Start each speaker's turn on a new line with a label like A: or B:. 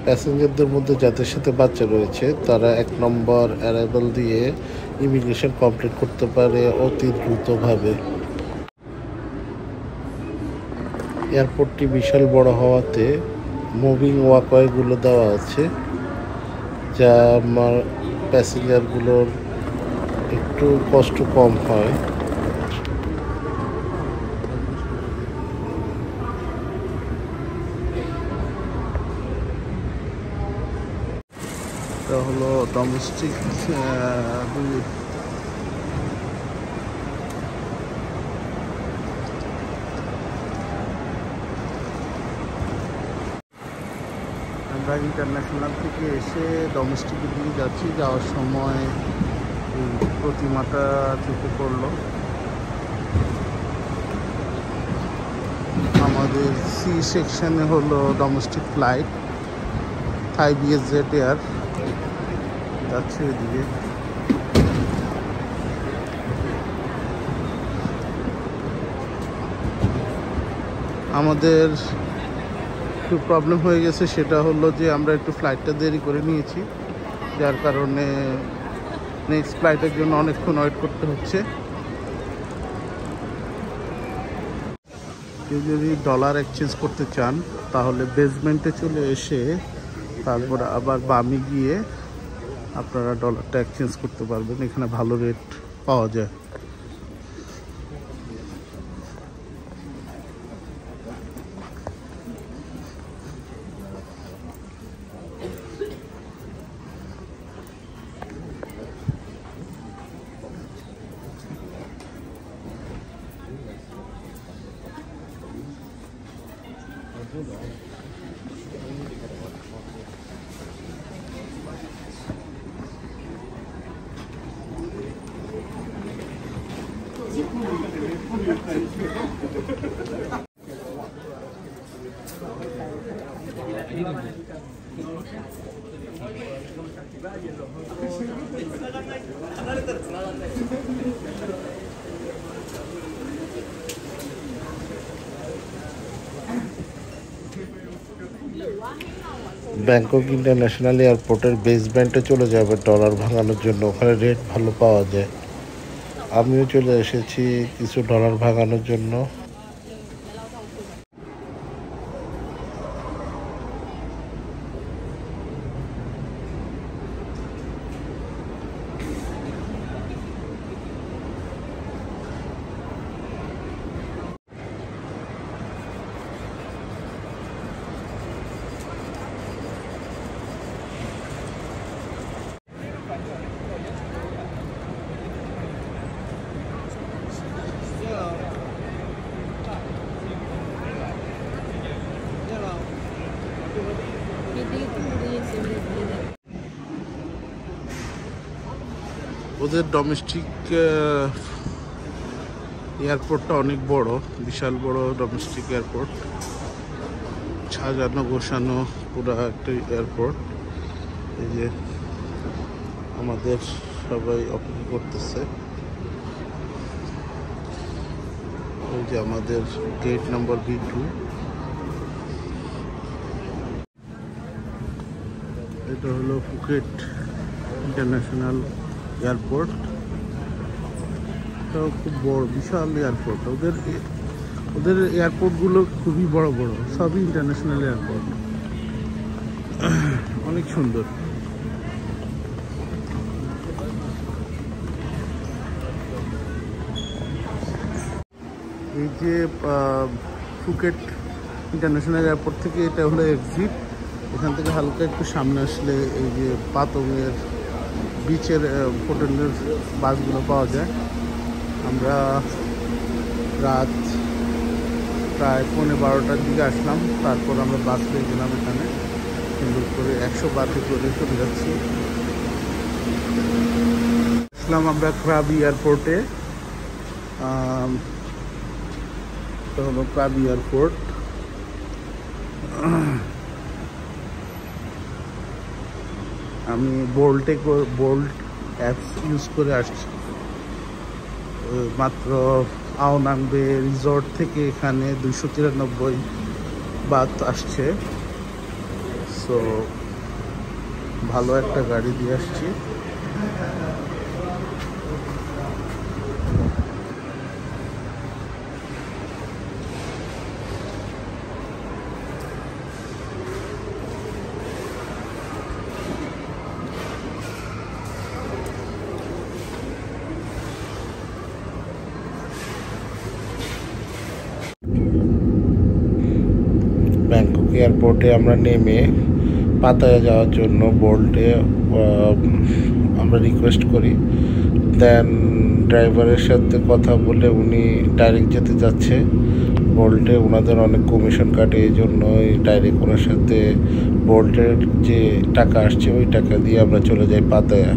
A: প্যাসেঞ্জারদের মধ্যে যাদের সাথে বাচ্চা রয়েছে তারা 1 নম্বর অ্যারাইভাল দিয়ে ইমিগ্রেশন কমপ্লিট করতে পারে অতি দ্রুতভাবে। এয়ারপোর্টটি বিশাল বড় হওয়াতে মুভিং ওয়াকওয়েগুলো দেওয়া আছে, যা আমার প্যাসেঞ্জারগুলোর একটু কষ্ট কম হয়। এটা হলো ডোমেস্টিক আমরা ইন্টারন্যাশনাল থেকে এসে ডোমেস্টিকের দিকে যাচ্ছি। যাওয়ার সময় এই প্রতিমাটা চোখে পড়লো। আমাদের সি সেকশনে হলো ডোমেস্টিক ফ্লাইট, থাই বিএসজেড এয়ার যাচ্ছে এদিকে। আমাদের একটু প্রবলেম হয়ে গেছে, সেটা হলো যে আমরা একটু ফ্লাইটটা দেরি করে নিয়েছি, যার কারণে নেক্সট ফ্লাইটের জন্য অনেকক্ষণ ওয়েট করতে হচ্ছে। কেউ যদি ডলার এক্সচেঞ্জ করতে চান তাহলে বেসমেন্টে চলে এসে তারপর আবার বামে গিয়ে আপনারা ডলারটা এক্সচেঞ্জ করতে পারবেন। এখানে ভালো রেট পাওয়া যায়। ব্যাংকক ইন্টারন্যাশনাল এয়ারপোর্টের বেসমেন্টে চলে যাবে ডলার ভাঙানোর জন্য, ওখানে রেট ভালো পাওয়া যায়। আমিও চলে এসেছি কিছু ডলার ভাঙানোর জন্য। ওদের ডোমেস্টিক এয়ারপোর্টটা অনেক বড়, বিশাল বড় ডোমেস্টিক এয়ারপোর্ট, সাজানো গোছানো পুরো একটা এয়ারপোর্ট। এই যে আমাদের সবাই অপেক্ষা করতেছে। ওই যে আমাদের গেট নাম্বার B2। এটা হলো ফুকেট ইন্টারন্যাশনাল এয়ারপোর্ট। এটাও খুব বড়, বিশাল এয়ারপোর্ট। ওদের এয়ারপোর্টগুলো খুবই বড় বড়, সবই ইন্টারন্যাশনাল এয়ারপোর্ট, অনেক সুন্দর। এই যে ফুকেট ইন্টারন্যাশনাল এয়ারপোর্ট থেকে এটা হলো এক্সিট। এখান থেকে হালকা একটু সামনে আসলে এই যে পাতংয়ের বিচের হোটেলের বাসগুলো পাওয়া যায়। আমরা রাত প্রায় 12:15টার দিকে আসলাম, তারপর আমরা বাস পেয়ে গেলাম এখানে সুন্দর করে 100 বাসে করে চলে যাচ্ছি। আসলাম আমরা ক্রাবি এয়ারপোর্টে। এটা হলো ক্রাবি এয়ারপোর্ট। আমি বোল্ট অ্যাপস ইউজ করে আসছি। মাত্র আওনাংবে রিসর্ট থেকে এখানে 293 বাত আসছে। সো ভালো একটা গাড়ি দিয়ে আসছি। ব্যাংকক এয়ারপোর্টে আমরা নেমে পাতায়া যাওয়ার জন্য বোল্টে আমরা রিকোয়েস্ট করি। দেন ড্রাইভারের সাথে কথা বলে উনি ডাইরেক্ট যেতে যাচ্ছে বোল্টে। ওনাদের অনেক কমিশন কাটে, এই জন্য ডাইরেক্ট ওনার সাথে বোল্টের যে টাকা আসছে ওই টাকা দিয়ে আমরা চলে যাই পাতায়া।